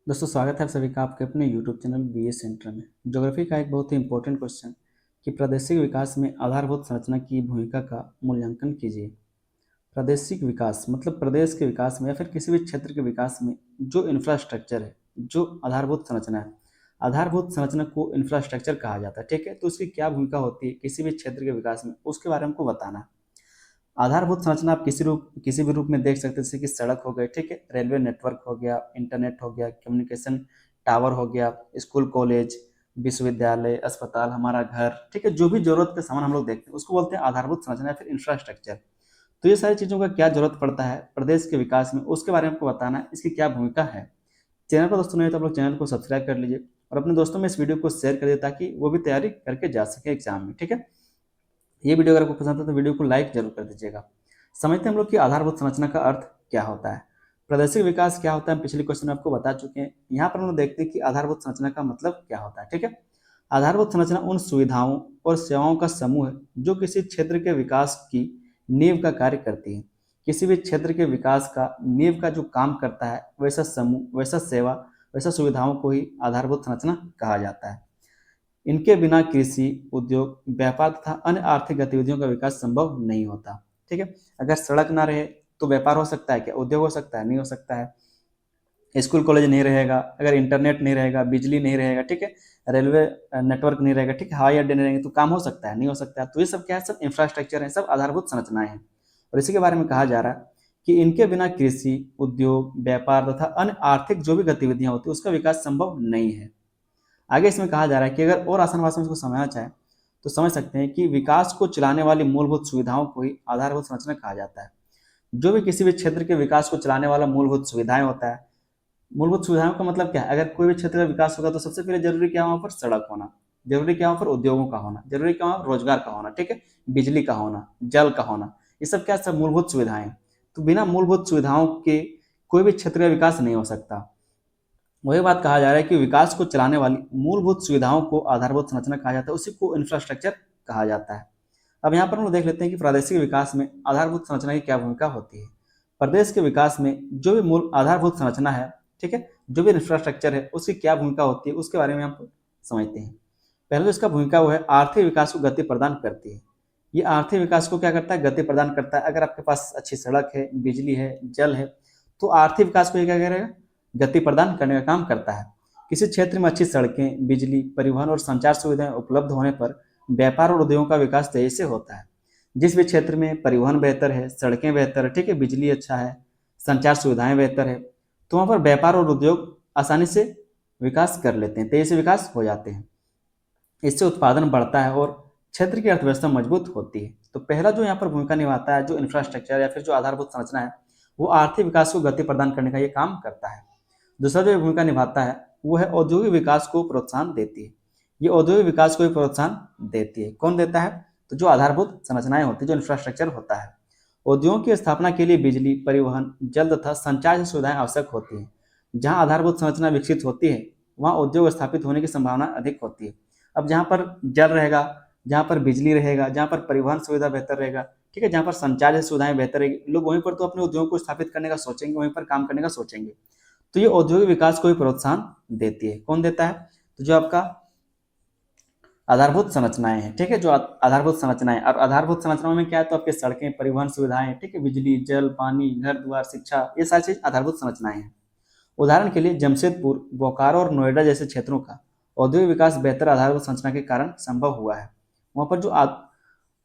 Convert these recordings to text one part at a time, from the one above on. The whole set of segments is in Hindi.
दोस्तों स्वागत है आप सभी का आपके अपने यूट्यूब चैनल बी ए सेंटर में। ज्योग्राफी का एक बहुत ही इंपॉर्टेंट क्वेश्चन कि प्रादेशिक विकास में आधारभूत संरचना की भूमिका का मूल्यांकन कीजिए। प्रादेशिक विकास मतलब प्रदेश के विकास में या फिर किसी भी क्षेत्र के विकास में जो इंफ्रास्ट्रक्चर है, जो आधारभूत संरचना है, आधारभूत संरचना को इंफ्रास्ट्रक्चर कहा जाता है। ठीक है, तो उसकी क्या भूमिका होती है किसी भी क्षेत्र के विकास में, उसके बारे में हमको बताना है। आधारभूत संरचना आप किसी भी रूप में देख सकते हैं, जैसे कि सड़क हो गई, ठीक है, रेलवे नेटवर्क हो गया, इंटरनेट हो गया, कम्युनिकेशन टावर हो गया, स्कूल कॉलेज विश्वविद्यालय, अस्पताल, हमारा घर, ठीक है, जो भी जरूरत का सामान हम लोग देखते हैं उसको बोलते हैं आधारभूत संरचना या फिर इंफ्रास्ट्रक्चर। तो ये सारी चीज़ों का क्या जरूरत पड़ता है प्रदेश के विकास में, उसके बारे में आपको बताना है, इसकी क्या भूमिका है। चैनल पर दोस्तों नहीं तो आप लोग चैनल को सब्सक्राइब कर लीजिए और अपने दोस्तों में इस वीडियो को शेयर कर दिए ताकि वो भी तैयारी करके जा सके एग्जाम में। ठीक है, ये वीडियो अगर आपको पसंद है तो वीडियो को लाइक जरूर कर दीजिएगा। समझते हैं हम लोग कि आधारभूत संरचना का अर्थ क्या होता है, प्रादेशिक विकास क्या होता है। हम पिछले क्वेश्चन में आपको बता चुके हैं। यहाँ पर हम लोग देखते हैं कि आधारभूत संरचना का मतलब क्या होता है। ठीक है, आधारभूत संरचना उन सुविधाओं और सेवाओं का समूह है जो किसी क्षेत्र के विकास की नींव का कार्य करती है। किसी भी क्षेत्र के विकास का नींव का जो काम करता है, वैसा समूह, वैसा सेवा, वैसा सुविधाओं को ही आधारभूत संरचना कहा जाता है। इनके बिना कृषि, उद्योग, व्यापार तथा अन्य आर्थिक गतिविधियों का विकास संभव नहीं होता। ठीक है, अगर सड़क ना रहे तो व्यापार हो सकता है क्या, उद्योग हो सकता है, नहीं हो सकता है। स्कूल कॉलेज नहीं रहेगा, अगर इंटरनेट नहीं रहेगा, बिजली नहीं रहेगा, ठीक है, रेलवे नेटवर्क नहीं रहेगा, ठीक है, हवाई अड्डे नहीं रहेंगे तो काम हो सकता है, नहीं हो सकता है। तो ये सब क्या है, सब इंफ्रास्ट्रक्चर है, सब आधारभूत संरचनाएं हैं। और इसी के बारे में कहा जा रहा है कि इनके बिना कृषि, उद्योग, व्यापार तथा अन्य आर्थिक जो भी गतिविधियां होती है उसका विकास संभव नहीं है। आगे इसमें कहा जा रहा है कि अगर और आसान भाषा में इसको समझना चाहें तो समझ सकते हैं कि विकास को चलाने वाली मूलभूत सुविधाओं को ही आधारभूत संरचना कहा जाता है। जो भी किसी भी क्षेत्र के विकास को चलाने वाला मूलभूत सुविधाएं होता है। मूलभूत सुविधाओं का मतलब क्या है, अगर कोई भी क्षेत्र का विकास होगा तो सबसे पहले जरूरी क्या है, वहां पर सड़क होना, जरूरी क्या, वहां पर उद्योगों का होना, जरूरी क्या, वहां रोजगार का होना, ठीक है, बिजली का होना, जल का होना, ये सब क्या, सब मूलभूत सुविधाएं। तो बिना मूलभूत सुविधाओं के कोई भी क्षेत्र का विकास नहीं हो सकता। वही बात कहा जा रहा है कि विकास को चलाने वाली मूलभूत सुविधाओं को आधारभूत संरचना कहा जाता है, उसी को इंफ्रास्ट्रक्चर कहा जाता है। अब यहाँ पर हम लोग देख लेते हैं कि प्रादेशिक विकास में आधारभूत संरचना की क्या भूमिका होती है। प्रदेश के विकास में जो भी मूल आधारभूत संरचना है, ठीक है, जो भी इंफ्रास्ट्रक्चर है, उसकी क्या भूमिका होती है उसके बारे में हम समझते हैं। पहले तो इसका भूमिका वो है आर्थिक विकास को गति प्रदान करती है। ये आर्थिक विकास को क्या करता है, गति प्रदान करता है। अगर आपके पास अच्छी सड़क है, बिजली है, जल है, तो आर्थिक विकास को ये क्या करेगा, गति प्रदान करने का काम करता है। किसी क्षेत्र में अच्छी सड़कें, बिजली, परिवहन और संचार सुविधाएं उपलब्ध होने पर व्यापार और उद्योगों का विकास तेजी से होता है। जिस भी क्षेत्र में परिवहन बेहतर है, सड़कें बेहतर है, ठीक है, बिजली अच्छा है, संचार सुविधाएं बेहतर है, तो वहाँ पर व्यापार और उद्योग आसानी से विकास कर लेते हैं, तेजी से विकास हो जाते हैं। इससे उत्पादन बढ़ता है और क्षेत्र की अर्थव्यवस्था मजबूत होती है। तो पहला जो यहाँ पर भूमिका निभाता है, जो इंफ्रास्ट्रक्चर या फिर जो आधारभूत संरचना है, वो आर्थिक विकास को गति प्रदान करने का ये काम करता है। दूसरा जो भूमिका निभाता है वो है औद्योगिक विकास को प्रोत्साहन देती है। ये औद्योगिक विकास को भी प्रोत्साहन देती है। कौन देता है, तो जो आधारभूत संरचनाएं होती है, जो इंफ्रास्ट्रक्चर होता है। उद्योगों की स्थापना के लिए बिजली, परिवहन, जल तथा संचार जैसी सुविधाएं आवश्यक होती हैं। जहां आधारभूत संरचना विकसित होती है वहां उद्योग स्थापित होने की संभावना अधिक होती है। अब जहाँ पर जल रहेगा, जहाँ पर बिजली रहेगा, जहाँ पर परिवहन सुविधा बेहतर रहेगा, ठीक है, जहाँ पर संचार जैसी सुविधाएं बेहतर रहेगी, लोग वहीं पर तो अपने उद्योग को स्थापित करने का सोचेंगे, वहीं पर काम करने का सोचेंगे। तो ये औद्योगिक विकास को भी प्रोत्साहन देती है। कौन देता है, तो जो आपका आधारभूत संरचनाएं हैं, ठीक है, जो आधारभूत संरचनाएं। और आधारभूत संरचनाओं में क्या है, तो आपके सड़कें, परिवहन सुविधाएं, ठीक है, बिजली, जल, पानी, घर द्वार, शिक्षा, ये सारी चीज आधारभूत संरचनाएं हैं। उदाहरण के लिए जमशेदपुर, बोकारो और नोएडा जैसे क्षेत्रों का औद्योगिक विकास बेहतर आधारभूत संरचना के कारण संभव हुआ है। वहां पर जो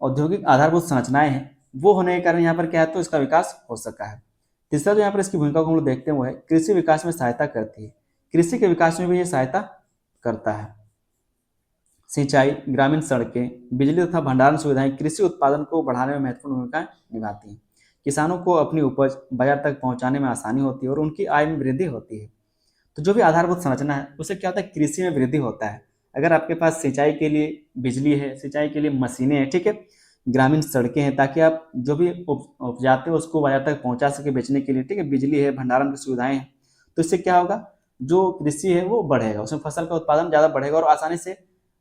औद्योगिक आधारभूत संरचनाएं हैं वो होने के कारण यहाँ पर क्या है, तो इसका विकास हो सका है। तीसरा जो यहाँ पर इसकी भूमिका को हम लोग देखते हैं वो है कृषि विकास में सहायता करती है। कृषि के विकास में भी ये सहायता करता है। सिंचाई, ग्रामीण सड़कें, बिजली तथा भंडारण सुविधाएं कृषि उत्पादन को बढ़ाने में महत्वपूर्ण भूमिका निभाती हैं। किसानों को अपनी उपज बाजार तक पहुंचाने में आसानी होती है और उनकी आय में वृद्धि होती है। तो जो भी आधारभूत संरचना है उससे क्या होता है, कृषि में वृद्धि होता है। अगर आपके पास सिंचाई के लिए बिजली है, सिंचाई के लिए मशीनें हैं, ठीक है, ग्रामीण सड़कें हैं ताकि आप जो भी उपजाते हो उसको बाजार तक पहुंचा सके बेचने के लिए, ठीक है, बिजली है, भंडारण की सुविधाएं हैं, तो इससे क्या होगा, जो कृषि है वो बढ़ेगा, उसमें फसल का उत्पादन ज़्यादा बढ़ेगा और आसानी से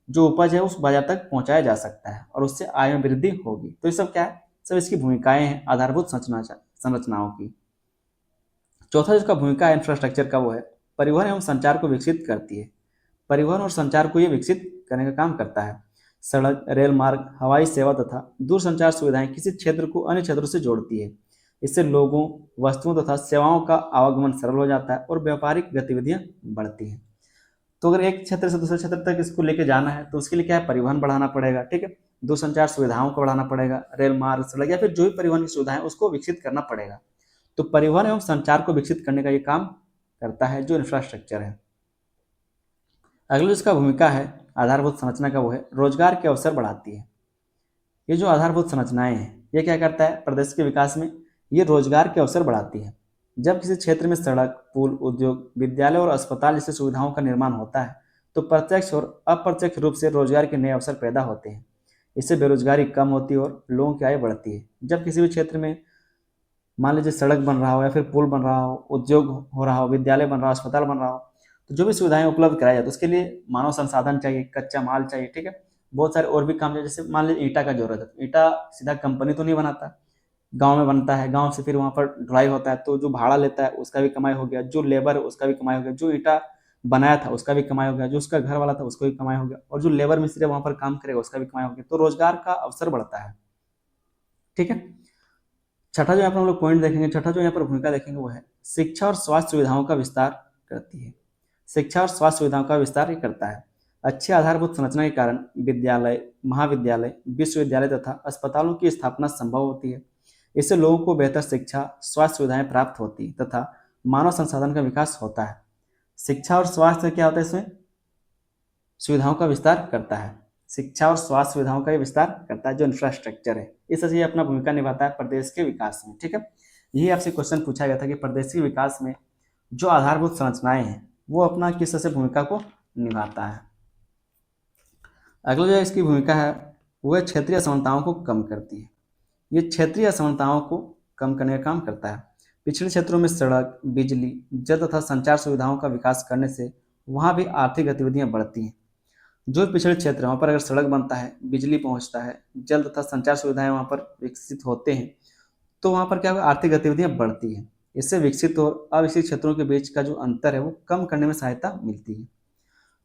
जो उपज है उस बाजार तक पहुंचाया जा सकता है और उससे आय में वृद्धि होगी। तो ये सब क्या है, सब इसकी भूमिकाएं हैं आधारभूत संरचनाओं की। चौथा जिसका भूमिका है इंफ्रास्ट्रक्चर का वो है परिवहन एवं संचार को विकसित करती है। परिवहन और संचार को ये विकसित करने का काम करता है। सड़क, रेल मार्ग, हवाई सेवा तथा दूरसंचार सुविधाएं किसी क्षेत्र को अन्य क्षेत्रों से जोड़ती है। इससे लोगों, वस्तुओं तथा सेवाओं का आवागमन सरल हो जाता है और व्यापारिक गतिविधियां बढ़ती हैं। तो अगर एक क्षेत्र से दूसरे क्षेत्र तक इसको लेके जाना है तो उसके लिए क्या है, परिवहन बढ़ाना पड़ेगा, ठीक है। दूरसंचार सुविधाओं को बढ़ाना पड़ेगा, रेल मार्ग, सड़क या फिर जो भी परिवहन की सुविधा है उसको विकसित करना पड़ेगा। तो परिवहन एवं संचार को विकसित करने का ये काम करता है जो इंफ्रास्ट्रक्चर है। अगला जिसका भूमिका है आधारभूत संरचना का, वो है रोजगार के अवसर बढ़ाती है। ये जो आधारभूत संरचनाएं हैं ये क्या करता है, प्रदेश के विकास में ये रोजगार के अवसर बढ़ाती है। जब किसी क्षेत्र में सड़क, पुल, उद्योग, विद्यालय और अस्पताल जैसी सुविधाओं का निर्माण होता है तो प्रत्यक्ष और अप्रत्यक्ष रूप से रोजगार के नए अवसर पैदा होते हैं। इससे बेरोजगारी कम होती है और लोगों की आय बढ़ती है। जब किसी भी क्षेत्र में मान लीजिए सड़क बन रहा हो या फिर पुल बन रहा हो, उद्योग हो रहा हो, विद्यालय बन रहा हो, अस्पताल बन रहा हो, तो जो भी सुविधाएं उपलब्ध कराई जाती है उसके लिए मानव संसाधन चाहिए, कच्चा माल चाहिए, ठीक है। बहुत सारे और भी काम चाहिए, जैसे मान लीजिए ईंटा का जरूरत है। ईंटा सीधा कंपनी तो नहीं बनाता, गांव में बनता है, गांव से फिर वहां पर ढुलाई होता है, तो जो भाड़ा लेता है उसका भी कमाई हो गया, जो लेबर है उसका भी कमाई हो गया, जो ईंटा बनाया था उसका भी कमाई हो गया, जो उसका घर वाला था उसको भी कमाई हो गया, और जो लेबर मिस्त्री वहां पर काम करेगा उसका भी कमाई हो गया। तो रोजगार का अवसर बढ़ता है, ठीक है। छठा जो यहाँ पर हम लोग पॉइंट देखेंगे, छठा जो यहाँ पर भूमिका देखेंगे वो है शिक्षा और स्वास्थ्य सुविधाओं का विस्तार करती है। शिक्षा और स्वास्थ्य सुविधाओं का विस्तार ये करता है। अच्छी आधारभूत संरचना के कारण विद्यालय, महाविद्यालय, विश्वविद्यालय तथा अस्पतालों की स्थापना संभव होती है। इससे लोगों को बेहतर शिक्षा, स्वास्थ्य सुविधाएं प्राप्त होती तथा मानव संसाधन का विकास होता है। शिक्षा और स्वास्थ्य क्या होता है, इसमें सुविधाओं का विस्तार करता है। शिक्षा और स्वास्थ्य सुविधाओं का ये विस्तार करता है जो इंफ्रास्ट्रक्चर है। इस तरह से ये अपना भूमिका निभाता है प्रदेश के विकास में, ठीक है। यही आपसे क्वेश्चन पूछा गया था कि प्रदेश के विकास में जो आधारभूत संरचनाएं हैं वो अपना किस तरह से भूमिका को निभाता है। अगला जो इसकी भूमिका है वो है क्षेत्रीय असमानताओं को कम करती है। ये क्षेत्रीय असमानताओं को कम करने का काम करता है। पिछड़े क्षेत्रों में सड़क, बिजली, जल तथा संचार सुविधाओं का विकास करने से वहाँ भी आर्थिक गतिविधियां बढ़ती हैं। जो पिछड़े क्षेत्र है वहाँ पर अगर सड़क बनता है, बिजली पहुँचता है, जल तथा संचार सुविधाएं वहाँ पर विकसित होते हैं तो वहाँ पर क्या होगा, आर्थिक गतिविधियां बढ़ती हैं। इससे विकसित और अविकसित क्षेत्रों के बीच का जो अंतर है वो कम करने में सहायता मिलती है।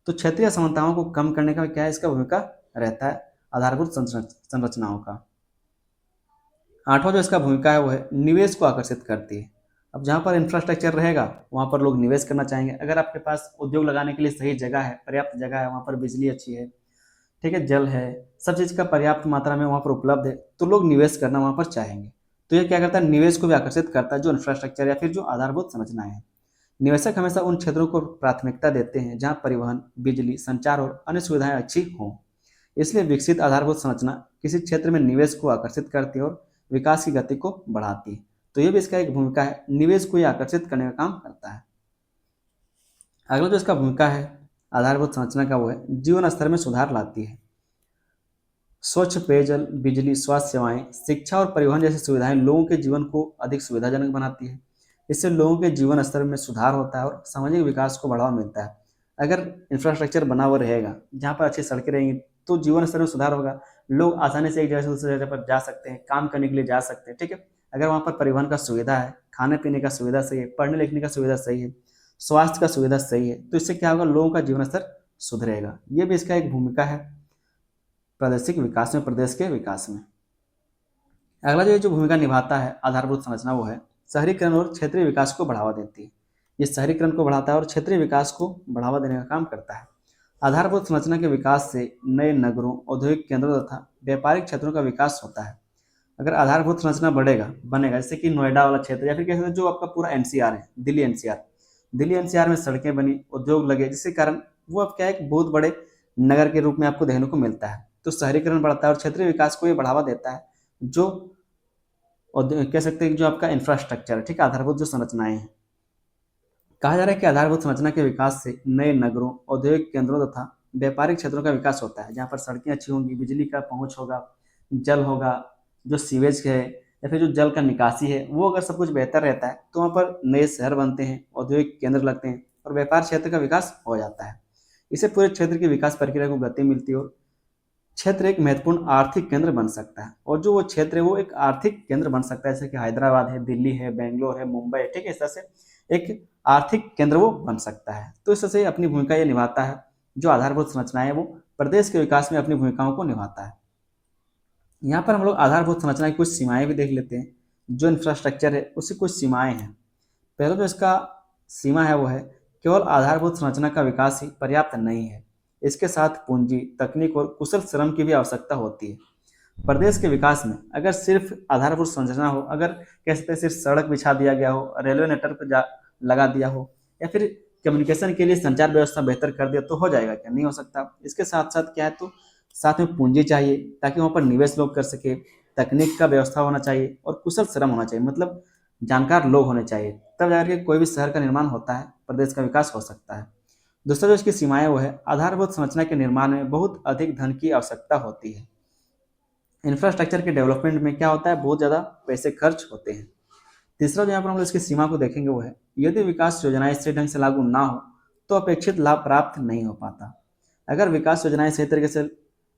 तो क्षेत्रीय असमानताओं को कम करने का क्या है, इसका भूमिका रहता है आधारभूत संरचनाओं का। आठवां जो इसका भूमिका है वो है निवेश को आकर्षित करती है। अब जहाँ पर इंफ्रास्ट्रक्चर रहेगा वहाँ पर लोग निवेश करना चाहेंगे। अगर आपके पास उद्योग लगाने के लिए सही जगह है, पर्याप्त जगह है, वहाँ पर बिजली अच्छी है, ठीक है, जल है, सब चीज़ का पर्याप्त मात्रा में वहाँ पर उपलब्ध है, तो लोग निवेश करना वहाँ पर चाहेंगे। तो ये क्या करता है, निवेश को भी आकर्षित करता है जो इंफ्रास्ट्रक्चर या फिर जो आधारभूत संरचनाएं हैं। निवेशक हमेशा उन क्षेत्रों को प्राथमिकता देते हैं जहाँ परिवहन, बिजली, संचार और अन्य सुविधाएं अच्छी हों। इसलिए विकसित आधारभूत संरचना किसी क्षेत्र में निवेश को आकर्षित करती है और विकास की गति को बढ़ाती है। तो ये भी इसका एक भूमिका है, निवेश को ये आकर्षित करने का काम करता है। अगला जो इसका भूमिका है आधारभूत संरचना का वो है जीवन स्तर में सुधार लाती है। स्वच्छ पेयजल, बिजली, स्वास्थ्य सेवाएं, शिक्षा और परिवहन जैसी सुविधाएं लोगों के जीवन को अधिक सुविधाजनक बनाती है। इससे लोगों के जीवन स्तर में सुधार होता है और सामाजिक विकास को बढ़ावा मिलता है। अगर इंफ्रास्ट्रक्चर बना हुआ रहेगा, जहाँ पर अच्छी सड़कें रहेंगी तो जीवन स्तर में सुधार होगा, लोग आसानी से एक जगह से दूसरी जगह पर जा सकते हैं, काम करने के लिए जा सकते हैं, ठीक है। अगर वहाँ पर परिवहन का सुविधा है, खाने पीने का सुविधा सही है, पढ़ने लिखने का सुविधा सही है, स्वास्थ्य का सुविधा सही है, तो इससे क्या होगा, लोगों का जीवन स्तर सुधरेगा। ये भी इसका एक भूमिका है प्रादेशिक विकास में, प्रदेश के विकास में। अगला जो भूमिका निभाता है आधारभूत संरचना वो है शहरीकरण और क्षेत्रीय विकास को बढ़ावा देती है। ये शहरीकरण को बढ़ाता है और क्षेत्रीय विकास को बढ़ावा देने का काम करता है। आधारभूत संरचना के विकास से नए नगरों, औद्योगिक केंद्रों तथा व्यापारिक क्षेत्रों का विकास होता है। अगर आधारभूत संरचना बनेगा, जैसे कि नोएडा वाला क्षेत्र या फिर कह सकते हैं जो आपका पूरा एनसीआर है, दिल्ली एनसीआर में सड़कें बनी, उद्योग लगे, जिसके कारण वो अब क्या है, एक बहुत बड़े नगर के रूप में आपको देखने को मिलता है। तो शहरीकरण बढ़ता है और क्षेत्रीय विकास को ये बढ़ावा देता है। जो कह सकते हैं कि जो आपका इंफ्रास्ट्रक्चर है, ठीक है, आधारभूत जो संरचनाएं हैं, कहा जा रहा है कि आधारभूत संरचना के विकास से नए नगरों, औद्योगिक केंद्रों तथा व्यापारिक क्षेत्रों का विकास होता है। जहाँ पर सड़कें अच्छी होंगी, बिजली का पहुंच होगा, जल होगा, जो सीवेज है या फिर जो जल का निकासी है वो अगर सब कुछ बेहतर रहता है तो वहाँ पर नए शहर बनते हैं, औद्योगिक केंद्र लगते हैं और व्यापार क्षेत्र का विकास हो जाता है। इससे पूरे क्षेत्र की विकास प्रक्रिया को गति मिलती है और क्षेत्र एक महत्वपूर्ण आर्थिक केंद्र बन सकता है। और जो वो क्षेत्र है वो एक आर्थिक केंद्र बन सकता है, जैसे कि हैदराबाद है, दिल्ली है, बेंगलोर है, मुंबई है, ठीक है। इस तरह से एक आर्थिक केंद्र वो बन सकता है। तो इस तरह से अपनी भूमिका ये निभाता है। जो आधारभूत संरचना है वो प्रदेश के विकास में अपनी भूमिकाओं को निभाता है। यहाँ पर हम लोग आधारभूत संरचना की कुछ सीमाएं भी देख लेते हैं। जो इंफ्रास्ट्रक्चर है उसकी कुछ सीमाएं हैं। पहला जो इसका सीमा है वो है, केवल आधारभूत संरचना का विकास ही पर्याप्त नहीं है, इसके साथ पूंजी, तकनीक और कुशल श्रम की भी आवश्यकता होती है। प्रदेश के विकास में अगर सिर्फ आधारभूत संरचना हो, अगर कह सकते हैं सिर्फ सड़क बिछा दिया गया हो, रेलवे नेटवर्क लगा दिया हो, या फिर कम्युनिकेशन के लिए संचार व्यवस्था बेहतर कर दिया तो हो जाएगा क्या? नहीं हो सकता। इसके साथ साथ क्या है, तो साथ में पूंजी चाहिए ताकि वहाँ पर निवेश लोग कर सके, तकनीक का व्यवस्था होना चाहिए और कुशल श्रम होना चाहिए, मतलब जानकार लोग होने चाहिए। तब जाकर के कोई भी शहर का निर्माण होता है, प्रदेश का विकास हो सकता है। दूसरा जो इसकी सीमाएं वो है, आधारभूत संरचना के निर्माण में बहुत अधिक धन की आवश्यकता होती है। इंफ्रास्ट्रक्चर के डेवलपमेंट में क्या होता है, बहुत ज़्यादा पैसे खर्च होते हैं। तीसरा जो यहाँ पर हम लोग इसकी सीमा को देखेंगे वो है, यदि विकास योजनाएं सही ढंग से लागू ना हो तो अपेक्षित लाभ प्राप्त नहीं हो पाता। अगर विकास योजनाएं सही तरीके से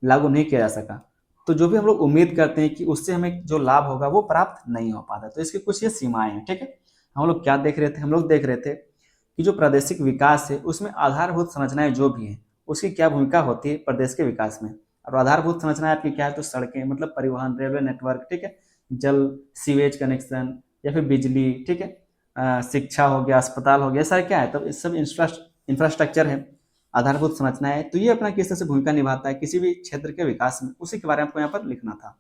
लागू नहीं किया जा सका तो जो भी हम लोग उम्मीद करते हैं कि उससे हमें जो लाभ होगा वो प्राप्त नहीं हो पाता। तो इसकी कुछ ये सीमाएं हैं। ठीक है, हम लोग क्या देख रहे थे, हम लोग देख रहे थे कि जो प्रादेशिक विकास है उसमें आधारभूत संरचनाएं जो भी हैं उसकी क्या भूमिका होती है प्रदेश के विकास में। और आधारभूत संरचनाएं आपकी क्या है, तो सड़कें, मतलब परिवहन, रेलवे नेटवर्क, ठीक है, जल, सीवेज कनेक्शन, या फिर बिजली, ठीक है, शिक्षा हो गया, अस्पताल हो गया, सारे क्या है, तब इस सब इंफ्रास्ट्रक्चर है, आधारभूत संरचना है। तो ये अपना किस तरह से भूमिका निभाता है किसी भी क्षेत्र के विकास में, उसी के बारे में आपको यहाँ पर लिखना था।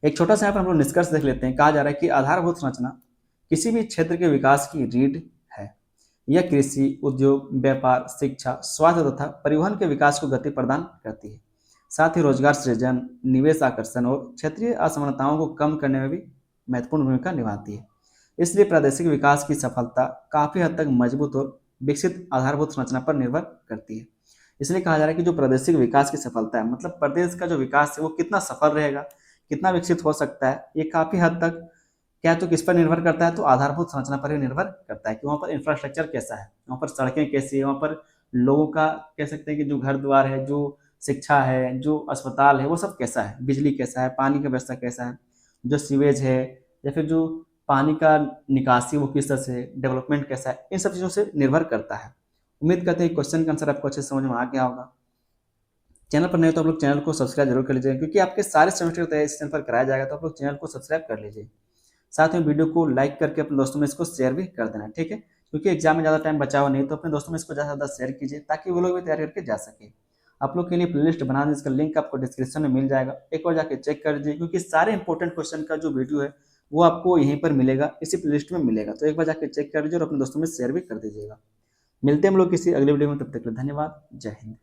एक छोटा सा यहाँ पर हम लोग निष्कर्ष देख लेते हैं। कहा जा रहा है कि आधारभूत संरचना किसी भी क्षेत्र के विकास की रीढ़ है। यह कृषि, उद्योग, व्यापार, शिक्षा, स्वास्थ्य तथा परिवहन के विकास को गति प्रदान करती है। साथ ही रोजगार सृजन, निवेश आकर्षण और क्षेत्रीय असमानताओं को कम करने में भी महत्वपूर्ण भूमिका निभाती है। इसलिए प्रादेशिक विकास की सफलता काफी हद तक मजबूत और विकसित आधारभूत संरचना पर निर्भर करती है। इसलिए कहा जा रहा है कि जो प्रादेशिक विकास की सफलता है, मतलब प्रदेश का जो विकास है वो कितना सफल रहेगा, कितना विकसित हो सकता है, ये काफी हद तक क्या है, तो किस पर निर्भर करता है, तो आधारभूत संरचना पर ही निर्भर करता है कि वहाँ पर इंफ्रास्ट्रक्चर कैसा है, वहाँ पर सड़कें कैसी है, वहाँ पर लोगों का कह सकते हैं कि जो घर द्वार है, जो शिक्षा है, जो अस्पताल है, वो सब कैसा है, बिजली कैसा है, पानी का व्यवस्था कैसा है, जो सीवेज है, या फिर जो पानी का निकासी वो किस तरह से, डेवलपमेंट कैसा है, इन सब चीज़ों से निर्भर करता है। उम्मीद करते हैं क्वेश्चन का आंसर आपको अच्छे से समझ में आ गया होगा। चैनल पर नहीं हो तो आप लोग चैनल को सब्सक्राइब जरूर कर लीजिए, क्योंकि आपके सारे सेमेस्टर का तैयारी इस चैनल पर कराया जाएगा, तो आप लोग चैनल को सब्सक्राइब कर लीजिए। साथ में वीडियो को लाइक करके अपने दोस्तों में इसको शेयर भी कर देना, ठीक है, क्योंकि एग्जाम में ज़्यादा टाइम बचा हुआ नहीं, तो अपने दोस्तों में इसको ज़्यादा से ज़्यादा शेयर कीजिए ताकि वो लोग भी तैयारी करके जा सके। आप लोग के लिए प्लेलिस्ट बना दें, इसका लिंक आपको डिस्क्रिप्शन में मिल जाएगा, एक बार जाके चेक कर लीजिए, क्योंकि सारे इंपॉर्टेंट क्वेश्चन का जो वीडियो है वो आपको यहीं पर मिलेगा, इसी प्लेलिस्ट में मिलेगा। तो एक बार जाके चेक कर लीजिए और अपने दोस्तों में शेयर भी कर दीजिएगा। मिलते हैं हम लोग किसी अगले वीडियो में, तब तक के लिए धन्यवाद। जय हिंद।